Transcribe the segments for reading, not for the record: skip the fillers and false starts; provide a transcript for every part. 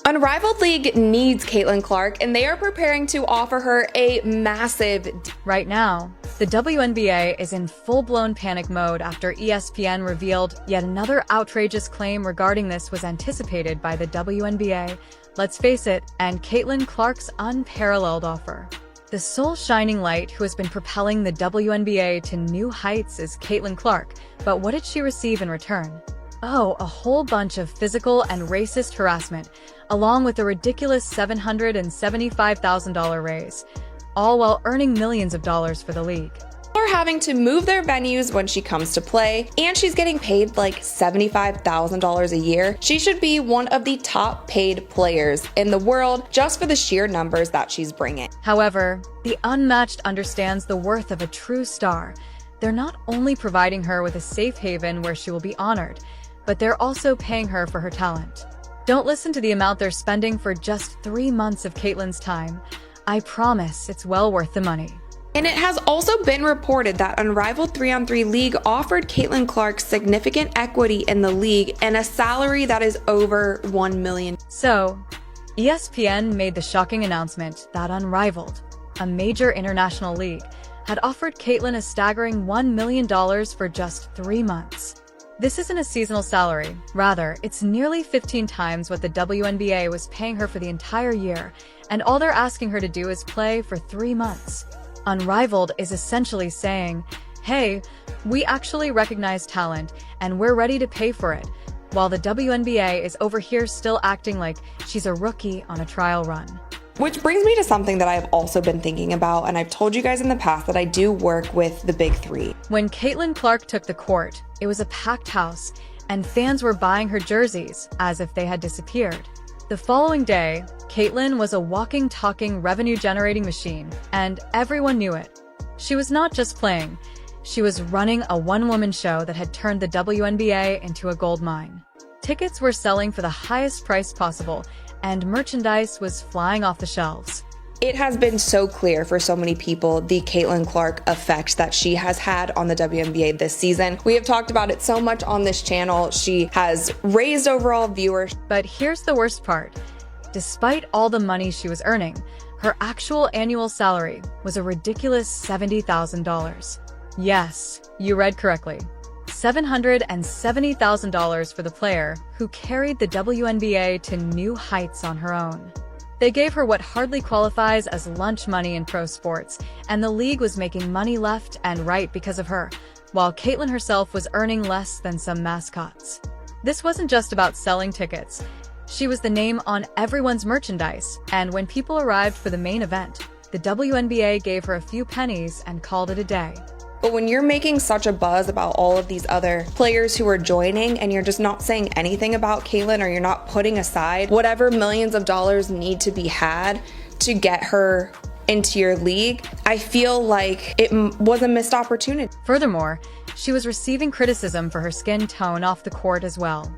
Unrivaled League needs Caitlin Clark, and they are preparing to offer her a massive deal. Right now, the WNBA is in full-blown panic mode after ESPN revealed yet another outrageous claim regarding this was anticipated by the WNBA, let's face it, and Caitlin Clark's unparalleled offer. The sole shining light who has been propelling the WNBA to new heights is Caitlin Clark, but what did she receive in return? Oh, a whole bunch of physical and racist harassment, along with a ridiculous $775,000 raise, all while earning millions of dollars for the league. Are having to move their venues when she comes to play, and she's getting paid like $75,000 a year. She should be one of the top paid players in the world just for the sheer numbers that she's bringing. However, the Unmatched understands the worth of a true star. They're not only providing her with a safe haven where she will be honored, but they're also paying her for her talent. Don't listen to the amount they're spending for just 3 months of Caitlin's time. I promise it's well worth the money. And it has also been reported that Unrivaled 3-on-3 League offered Caitlin Clark significant equity in the league and a salary that is over $1 million. So, ESPN made the shocking announcement that Unrivaled, a major international league, had offered Caitlin a staggering $1 million for just 3 months. This isn't a seasonal salary. Rather, it's nearly 15 times what the WNBA was paying her for the entire year, and all they're asking her to do is play for 3 months. Unrivaled is essentially saying, hey, we actually recognize talent, and we're ready to pay for it, while the WNBA is over here still acting like she's a rookie on a trial run. Which brings me to something that I've also been thinking about, and I've told you guys in the past that I do work with the Big Three. When Caitlin Clark took the court, it was a packed house, and fans were buying her jerseys as if they had disappeared. The following day, Caitlin was a walking, talking, revenue-generating machine, and everyone knew it. She was not just playing, she was running a one-woman show that had turned the WNBA into a gold mine. Tickets were selling for the highest price possible, and merchandise was flying off the shelves. It has been so clear for so many people the Caitlin Clark effect that she has had on the WNBA this season. We have talked about it so much on this channel. She has raised overall viewers. But here's the worst part. Despite all the money she was earning, her actual annual salary was a ridiculous $70,000. Yes, you read correctly. $770,000 for the player who carried the WNBA to new heights on her own. They gave her what hardly qualifies as lunch money in pro sports, and the league was making money left and right because of her, while Caitlin herself was earning less than some mascots. This wasn't just about selling tickets. She was the name on everyone's merchandise, and when people arrived for the main event, the WNBA gave her a few pennies and called it a day. But when you're making such a buzz about all of these other players who are joining and you're just not saying anything about Caitlin, or you're not putting aside whatever millions of dollars need to be had to get her into your league, I feel like it was a missed opportunity. Furthermore, she was receiving criticism for her skin tone off the court as well.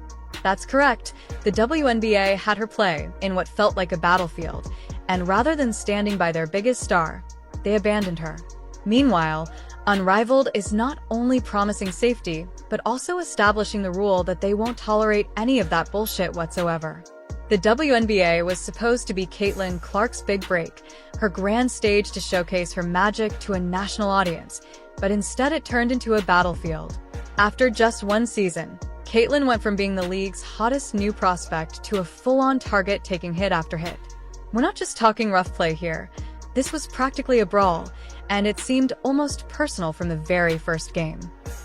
That's correct. The WNBA had her play in what felt like a battlefield, and rather than standing by their biggest star, they abandoned her. Meanwhile, Unrivaled is not only promising safety, but also establishing the rule that they won't tolerate any of that bullshit whatsoever. The WNBA was supposed to be Caitlin Clark's big break, her grand stage to showcase her magic to a national audience, but instead it turned into a battlefield. After just 1 season, Caitlin went from being the league's hottest new prospect to a full-on target taking hit after hit. We're not just talking rough play here. This was practically a brawl, and it seemed almost personal from the very first game.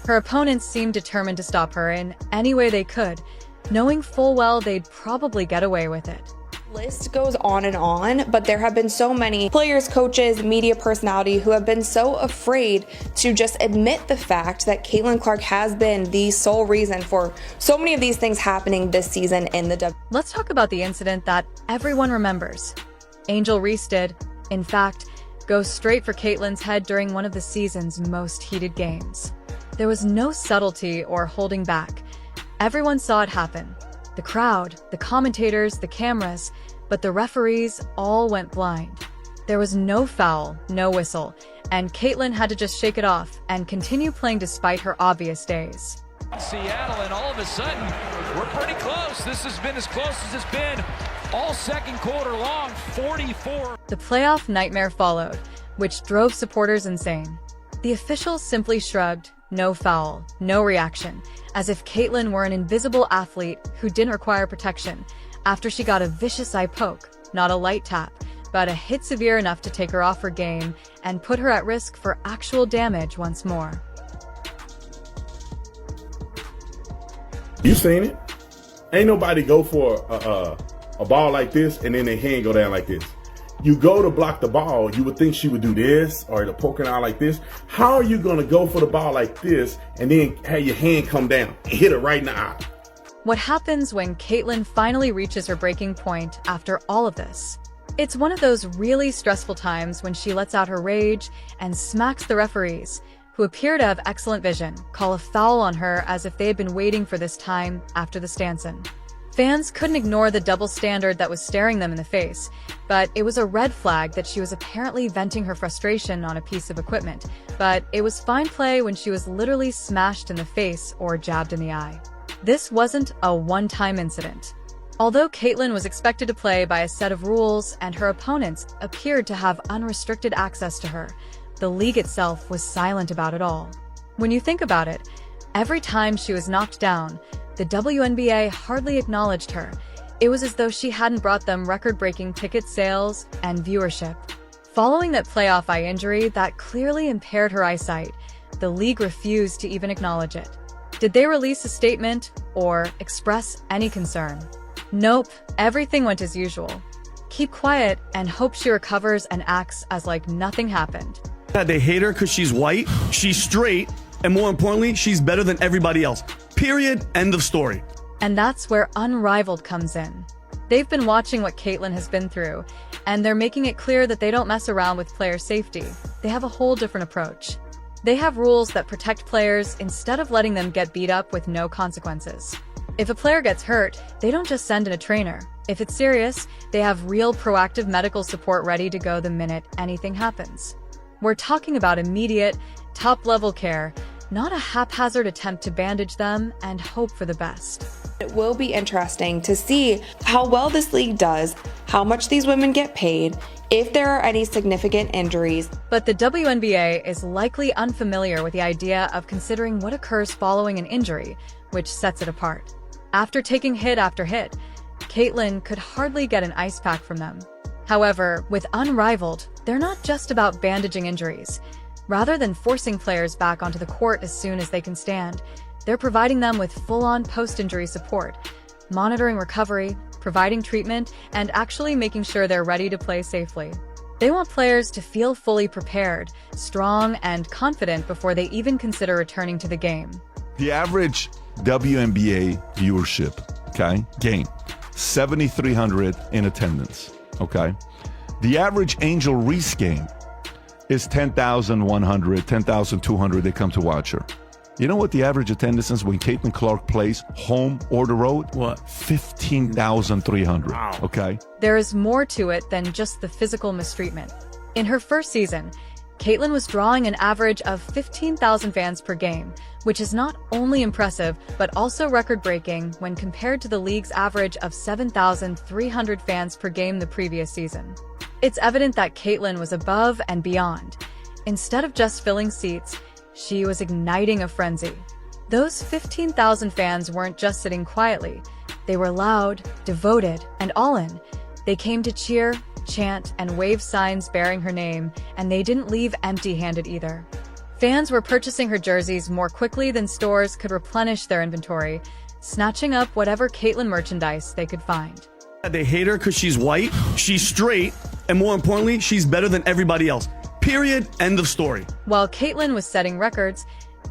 Her opponents seemed determined to stop her in any way they could, knowing full well they'd probably get away with it. List goes on, but there have been so many players, coaches, media personality who have been so afraid to just admit the fact that Caitlin Clark has been the sole reason for so many of these things happening this season in the Let's talk about the incident that everyone remembers. Angel Reese did, in fact, go straight for Caitlin's head during one of the season's most heated games. There was no subtlety or holding back. Everyone saw it happen. The crowd, the commentators, the cameras, but the referees all went blind. There was no foul, no whistle, and Caitlin had to just shake it off and continue playing despite her obvious days. Seattle, and all of a sudden, we're pretty close. This has been as close as it's been all second quarter long, 44. The playoff nightmare followed, which drove supporters insane. The officials simply shrugged, no foul, no reaction, as if Caitlyn were an invisible athlete who didn't require protection after she got a vicious eye poke, not a light tap, but a hit severe enough to take her off her game and put her at risk for actual damage once more. You seen it? Ain't nobody go for a ball like this and then their hand go down like this. You go to block the ball, you would think she would do this or the poking out like this. How are you going to go for the ball like this and then have your hand come down and hit her right in the eye? What happens when Caitlyn finally reaches her breaking point after all of this? It's one of those really stressful times when she lets out her rage and smacks the referees, who appear to have excellent vision, call a foul on her as if they had been waiting for this time after the stanchion. Fans couldn't ignore the double standard that was staring them in the face, but it was a red flag that she was apparently venting her frustration on a piece of equipment, but it was fine play when she was literally smashed in the face or jabbed in the eye. This wasn't a one-time incident. Although Caitlyn was expected to play by a set of rules and her opponents appeared to have unrestricted access to her, the league itself was silent about it all. When you think about it, every time she was knocked down, the WNBA hardly acknowledged her. It was as though she hadn't brought them record-breaking ticket sales and viewership. Following that playoff eye injury that clearly impaired her eyesight, the league refused to even acknowledge it. Did they release a statement or express any concern? Nope, everything went as usual. Keep quiet and hope she recovers and acts as like nothing happened. They hate her because she's white, she's straight, and more importantly, she's better than everybody else. Period. End of story. And that's where Unrivaled comes in. They've been watching what Caitlyn has been through, and they're making it clear that they don't mess around with player safety. They have a whole different approach. They have rules that protect players instead of letting them get beat up with no consequences. If a player gets hurt, they don't just send in a trainer. If it's serious, they have real proactive medical support ready to go the minute anything happens. We're talking about immediate, top-level care, not a haphazard attempt to bandage them and hope for the best. It will be interesting to see how well this league does, how much these women get paid, if there are any significant injuries. But the WNBA is likely unfamiliar with the idea of considering what occurs following an injury, which sets it apart. After taking hit after hit, Caitlyn could hardly get an ice pack from them. However, with Unrivaled, they're not just about bandaging injuries. Rather than forcing players back onto the court as soon as they can stand, they're providing them with full-on post-injury support, monitoring recovery, providing treatment, and actually making sure they're ready to play safely. They want players to feel fully prepared, strong, and confident before they even consider returning to the game. The average WNBA viewership, game, 7,300 in attendance, The average Angel Reese game is 10,100, 10,200 they come to watch her. You know what the average attendance is when Caitlin Clark plays home or the road? What? 15,300, Wow. There is more to it than just the physical mistreatment. In her first season, Caitlyn was drawing an average of 15,000 fans per game, which is not only impressive, but also record-breaking when compared to the league's average of 7,300 fans per game the previous season. It's evident that Caitlyn was above and beyond. Instead of just filling seats, she was igniting a frenzy. Those 15,000 fans weren't just sitting quietly. They were loud, devoted, and all in. They came to cheer, chant, and wave signs bearing her name, and they didn't leave empty-handed either. Fans were purchasing her jerseys more quickly than stores could replenish their inventory, snatching up whatever Caitlyn merchandise they could find. They hate her because she's white, she's straight, and more importantly, she's better than everybody else. Period. End of story. While Caitlyn was setting records,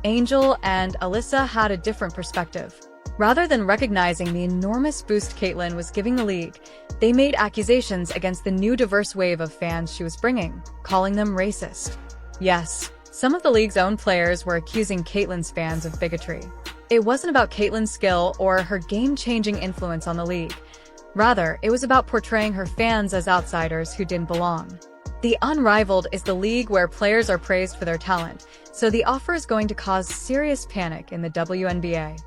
Angel and Alyssa had a different perspective. Rather than recognizing the enormous boost Caitlyn was giving the league, they made accusations against the new diverse wave of fans she was bringing, calling them racist. Yes, some of the league's own players were accusing Caitlyn's fans of bigotry. It wasn't about Caitlyn's skill or her game-changing influence on the league. Rather, it was about portraying her fans as outsiders who didn't belong. The Unrivaled is the league where players are praised for their talent, So the offer is going to cause serious panic in the WNBA.